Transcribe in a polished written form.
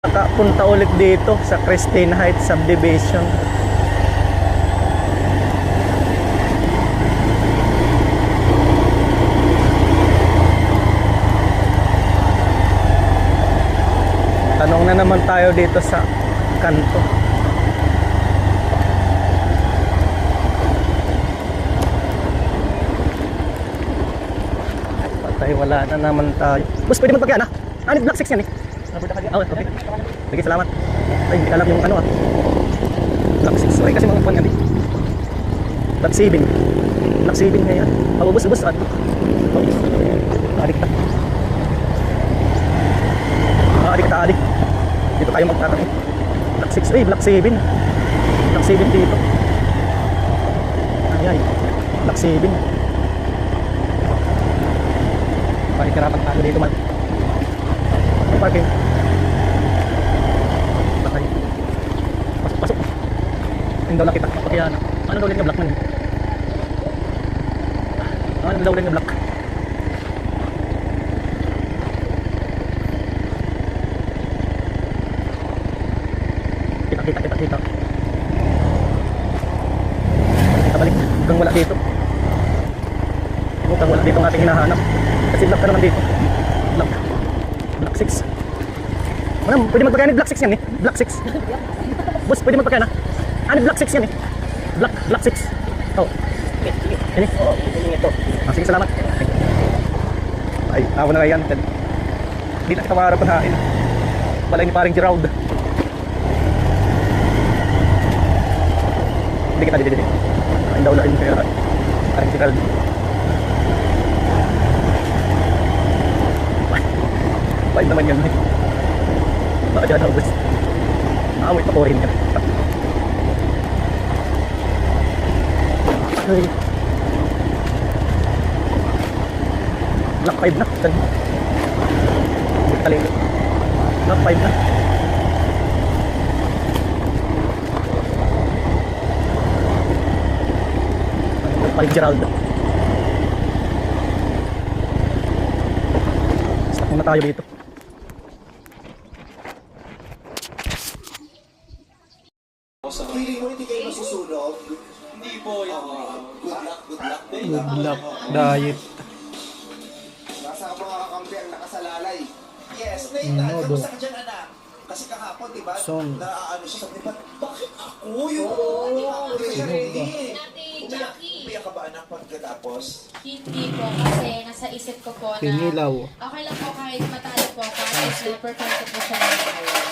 Nakapunta ulit dito sa Christine Heights Subdivision. Tanong na naman tayo dito sa kanto. Ay, patay, wala na naman tayo. Boss, pwede magpagyan ha? Ano, block 6 yan eh. Oh, okay. Sige, salamat. Ay, hindi alam yung ano ah. Block 6. Sorry kasi mga pan yan eh. Block 7. Block 7 ngayon. Oh, bus. Adik ta. Adik. Dito tayo magtatanong. Block 6. Eh, Block 7. Block 7 dito. Ay. Block 7. Pakikirapan tayo dito man. May parking. Bakay. Pasok. Hindi daw nakita. Kaya na. Ano daw ulit nga block man? Ano daw ulit nga block? Kita. Kita balik. Hanggang wala dito. Hanggang wala dito ang ating hinahanap. Kasi block ka naman dito. Block 6. Madam, pwede magpagkain block 6 yan eh. Block 6. Boss, pwede magpagkain ha? Ano block 6 yan eh? Block 6. Oh. Ini. Ito. Sige, salamat. Ay, tawa na yan. Hindi na kita maharap ang hain. Balay ni paring Gerald. Hindi kita dito. Ang daw lain kaya paring Gerald. Baik naman yan eh. Baka dyan ako gusto. Maawit pa po rin yan. Okay. Block 5 na. Taling. Block 5 na. Paling Gerald. Stop muna tayo dito. Feeling mo hindi kayo masusunog? Hindi po yan. Good luck. Good luck diet. Nasa mga kakampi ang nakasalalay. Yes, Nathan, kamusta ka dyan, anak? Kasi kahapon, diba? Naaano siya, sabi ba, bakit ako yun? Umiyak ka ba, anak, pagkatapos? Hindi po, kasi nasa isip ko po na Pinilaw. okay lang po kahit matalo po, kahit na-perform ko po siya ng ayos.